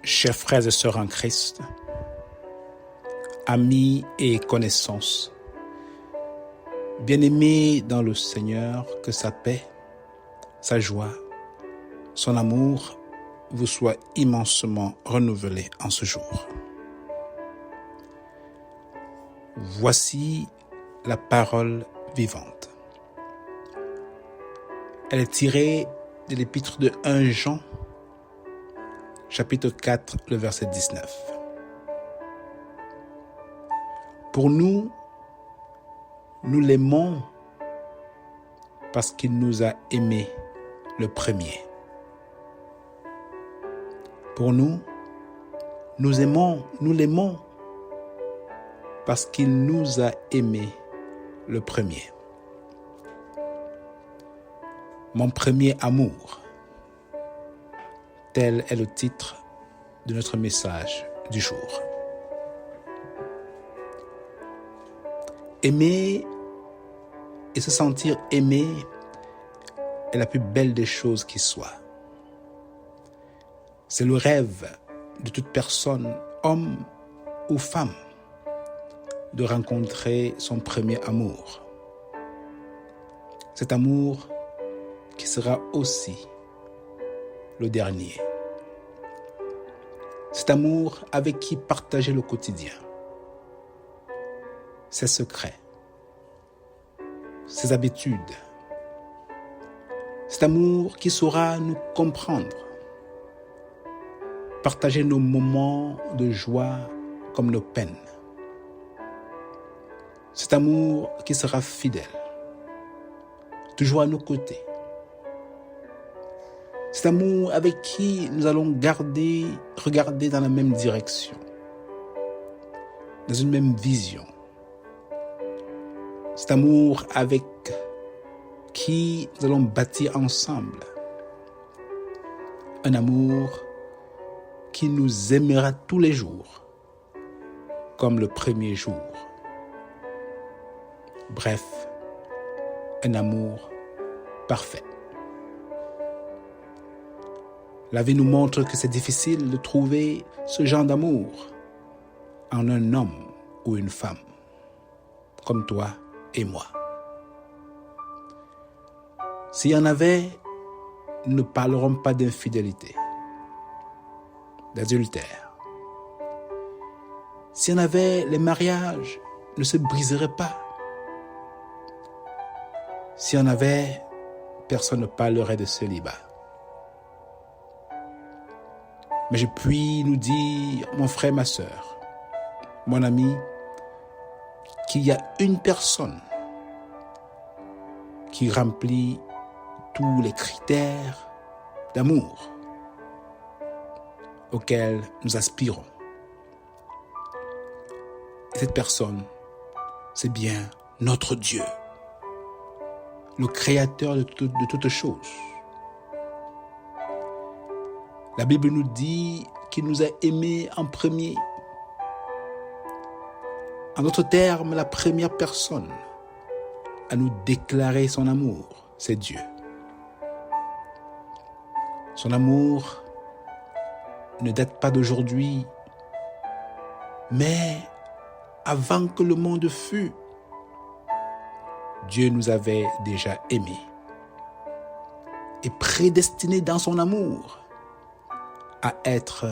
Chers frères et sœurs en Christ, amis et connaissances, bien-aimés dans le Seigneur, que sa paix, sa joie, son amour vous soient immensément renouvelés en ce jour. Voici la parole vivante. Elle est tirée de l'épître de 1 Jean, chapitre 4, le verset 19. Pour nous, nous l'aimons parce qu'il nous a aimés le premier. Pour nous l'aimons parce qu'il nous a aimés le premier. Mon premier amour. Tel est le titre de notre message du jour. Aimer et se sentir aimé est la plus belle des choses qui soit. C'est le rêve de toute personne, homme ou femme, de rencontrer son premier amour. Cet amour qui sera aussi le dernier. Cet amour avec qui partager le quotidien, ses secrets, ses habitudes. Cet amour qui saura nous comprendre, partager nos moments de joie comme nos peines. Cet amour qui sera fidèle, toujours à nos côtés. Cet amour avec qui nous allons regarder dans la même direction, dans une même vision. Cet amour avec qui nous allons bâtir ensemble. Un amour qui nous aimera tous les jours, comme le premier jour. Bref, un amour parfait. La vie nous montre que c'est difficile de trouver ce genre d'amour en un homme ou une femme, comme toi et moi. S'il y en avait, nous ne parlerons pas d'infidélité, d'adultère. S'il y en avait, les mariages ne se briseraient pas. S'il y en avait, personne ne parlerait de célibat. Mais je puis nous dire, mon frère, ma sœur, mon ami, qu'il y a une personne qui remplit tous les critères d'amour auxquels nous aspirons. Et cette personne, c'est bien notre Dieu, le Créateur de toutes choses. La Bible nous dit qu'il nous a aimés en premier. En d'autres termes, la première personne à nous déclarer son amour, c'est Dieu. Son amour ne date pas d'aujourd'hui, mais avant que le monde fût, Dieu nous avait déjà aimés et prédestinés dans son amour à être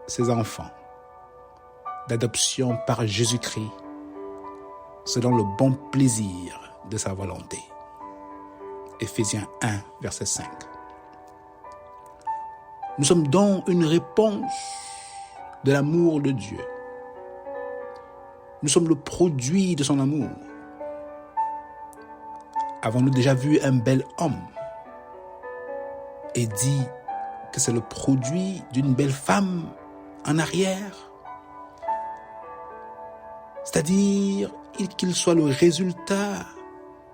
ses enfants d'adoption par Jésus-Christ selon le bon plaisir de sa volonté. Éphésiens 1, verset 5. Nous sommes donc une réponse de l'amour de Dieu. Nous sommes le produit de son amour. Avons-nous déjà vu un bel homme et dit que c'est le produit d'une belle femme en arrière? C'est-à-dire qu'il soit le résultat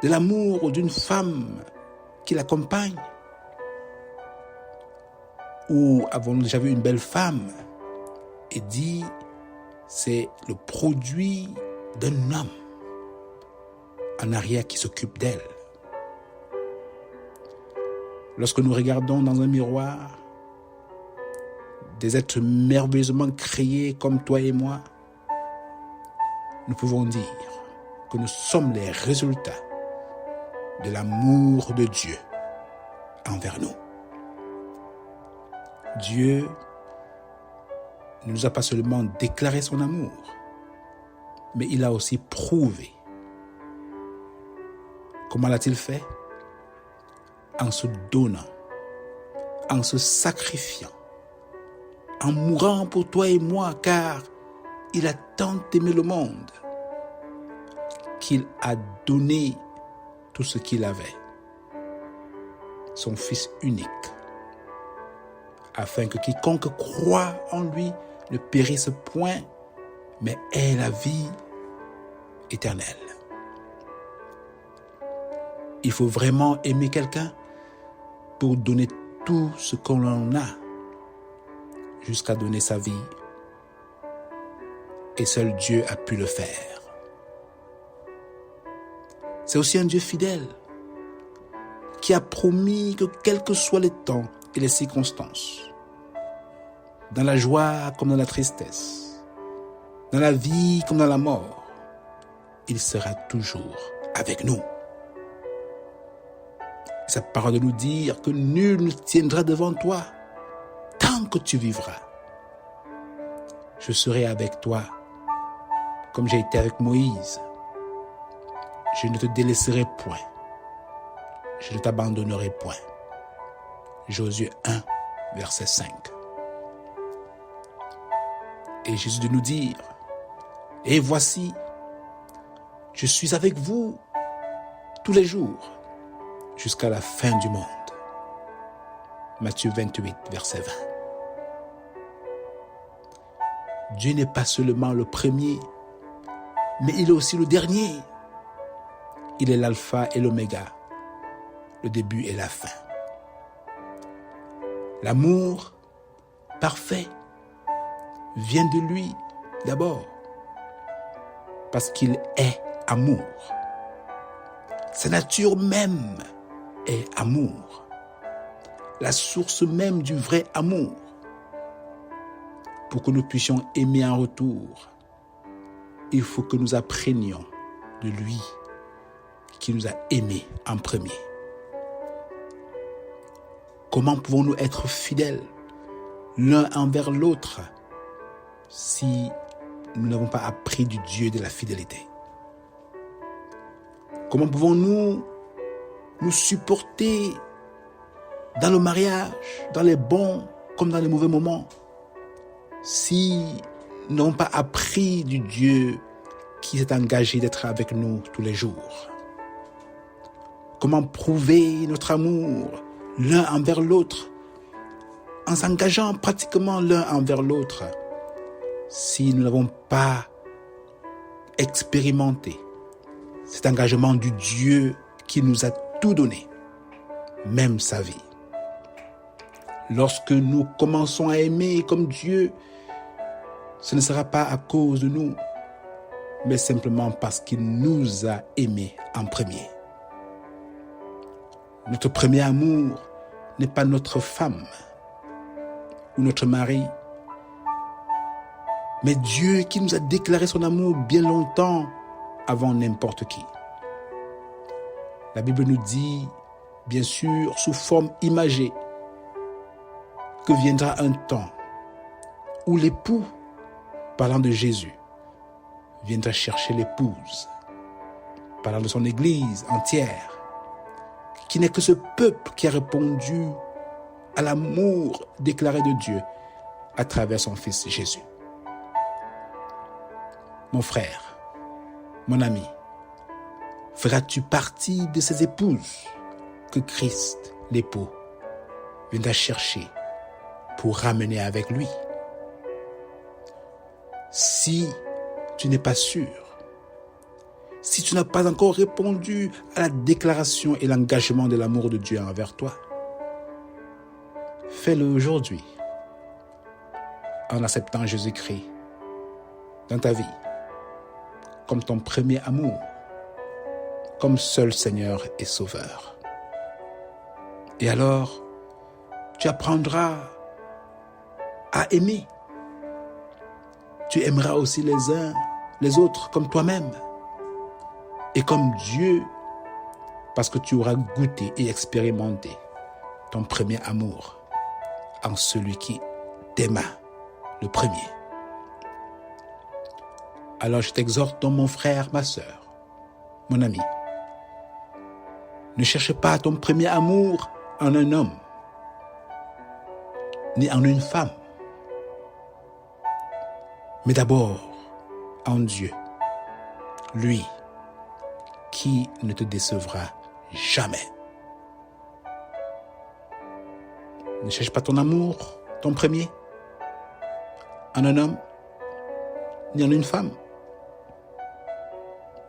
de l'amour d'une femme qui l'accompagne? Ou avons-nous déjà vu une belle femme et dit c'est le produit d'un homme en arrière qui s'occupe d'elle? Lorsque nous regardons dans un miroir, des êtres merveilleusement créés comme toi et moi, nous pouvons dire que nous sommes les résultats de l'amour de Dieu envers nous. Dieu ne nous a pas seulement déclaré son amour, mais il a aussi prouvé. Comment l'a-t-il fait? En se donnant, en se sacrifiant, en mourant pour toi et moi, car il a tant aimé le monde qu'il a donné tout ce qu'il avait, son Fils unique, afin que quiconque croit en lui ne périsse point, mais ait la vie éternelle. Il faut vraiment aimer quelqu'un pour donner tout ce qu'on en a, jusqu'à donner sa vie. Et seul Dieu a pu le faire. C'est aussi un Dieu fidèle qui a promis que quels que soient les temps et les circonstances, dans la joie comme dans la tristesse, dans la vie comme dans la mort, il sera toujours avec nous. Sa parole nous dit que nul ne tiendra devant toi tant que tu vivras. Je serai avec toi comme j'ai été avec Moïse. Je ne te délaisserai point. Je ne t'abandonnerai point. Josué 1, verset 5. Et Jésus de nous dire, et voici, je suis avec vous tous les jours jusqu'à la fin du monde. Matthieu 28, verset 20. Dieu n'est pas seulement le premier, mais il est aussi le dernier. Il est l'alpha et l'oméga, le début et la fin. L'amour parfait vient de lui d'abord, parce qu'il est amour. Sa nature même est amour, la source même du vrai amour. Pour que nous puissions aimer en retour, il faut que nous apprenions de lui qui nous a aimés en premier. Comment pouvons-nous être fidèles l'un envers l'autre si nous n'avons pas appris du Dieu de la fidélité? Comment pouvons-nous nous supporter dans le mariage, dans les bons comme dans les mauvais moments, si nous n'avons pas appris du Dieu qui s'est engagé d'être avec nous tous les jours? Comment prouver notre amour l'un envers l'autre en s'engageant pratiquement l'un envers l'autre si nous n'avons pas expérimenté cet engagement du Dieu qui nous a tout donné, même sa vie? Lorsque nous commençons à aimer comme Dieu, ce ne sera pas à cause de nous, mais simplement parce qu'il nous a aimés en premier. Notre premier amour n'est pas notre femme ou notre mari, mais Dieu qui nous a déclaré son amour bien longtemps avant n'importe qui. La Bible nous dit, bien sûr, sous forme imagée, que viendra un temps où l'époux, parlant de Jésus, viendra chercher l'épouse, parlant de son Église entière, qui n'est que ce peuple qui a répondu à l'amour déclaré de Dieu à travers son Fils Jésus. Mon frère, mon ami, feras-tu partie de ces épouses que Christ, l'époux, viendra chercher pour ramener avec lui? Si tu n'es pas sûr, si tu n'as pas encore répondu à la déclaration et l'engagement de l'amour de Dieu envers toi, fais-le aujourd'hui en acceptant Jésus-Christ dans ta vie comme ton premier amour, comme seul Seigneur et Sauveur. Et alors, tu apprendras à aimer. Tu aimeras aussi les uns, les autres comme toi-même et comme Dieu, parce que tu auras goûté et expérimenté ton premier amour en celui qui t'aima le premier. Alors je t'exhorte, donc, mon frère, ma sœur, mon ami, ne cherche pas ton premier amour en un homme, ni en une femme, mais d'abord en Dieu, lui qui ne te décevra jamais. Ne cherche pas ton amour, ton premier, en un homme, ni en une femme,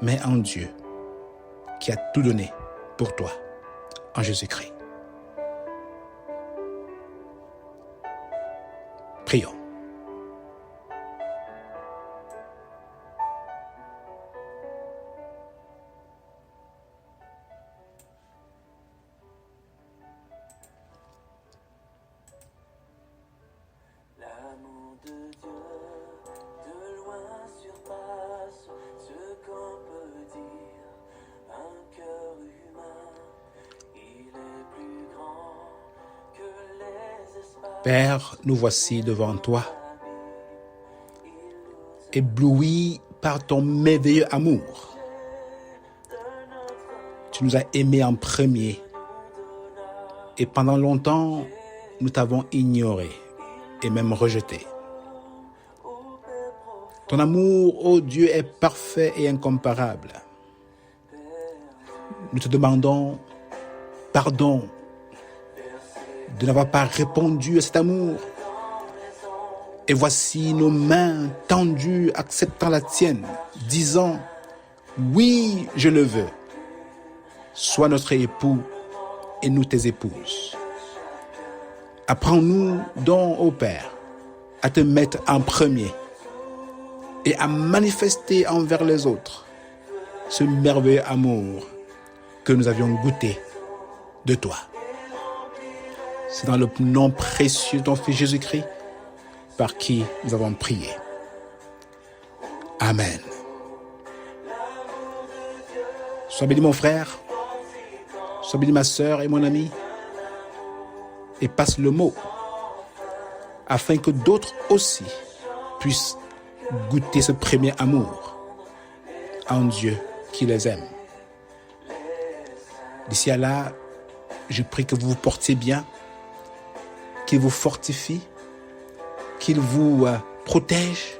mais en Dieu qui a tout donné pour toi, en Jésus-Christ. Prions. L'amour de Dieu, de loin surpasse ce qu'on peut dire. Un cœur humain, il est plus grand que les espaces. Père, nous voici devant toi, éblouis par ton merveilleux amour. Tu nous as aimés en premier et pendant longtemps, nous t'avons ignoré et même rejeté. Ton amour, ô Dieu, est parfait et incomparable. Nous te demandons pardon de n'avoir pas répondu à cet amour. Et voici nos mains tendues, acceptant la tienne, disant, oui, je le veux. Sois notre époux et nous tes épouses. Apprends-nous donc, ô Père, à te mettre en premier et à manifester envers les autres ce merveilleux amour que nous avions goûté de toi. C'est dans le nom précieux de ton Fils Jésus-Christ par qui nous avons prié. Amen. Sois béni mon frère, sois béni ma sœur et mon ami, et passe le mot, afin que d'autres aussi puissent goûter ce premier amour en Dieu qui les aime. D'ici à là, je prie que vous vous portiez bien, qu'il vous fortifie, qu'il vous protège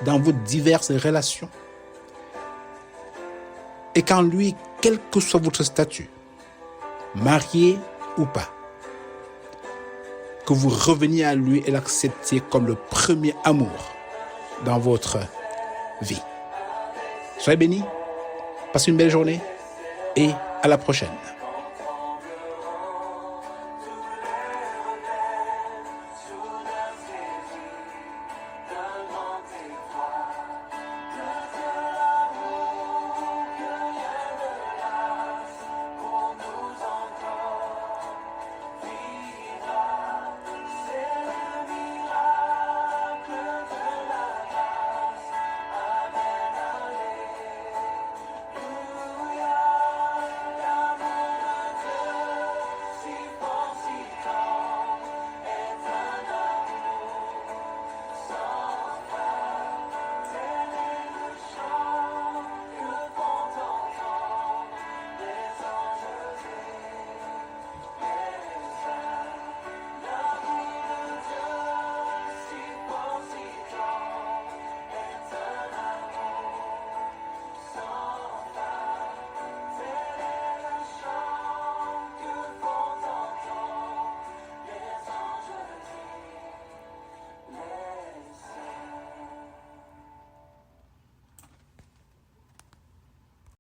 dans vos diverses relations. Et qu'en lui, quel que soit votre statut, marié ou pas, que vous reveniez à lui et l'acceptiez comme le premier amour dans votre vie. Soyez bénis, passez une belle journée et à la prochaine.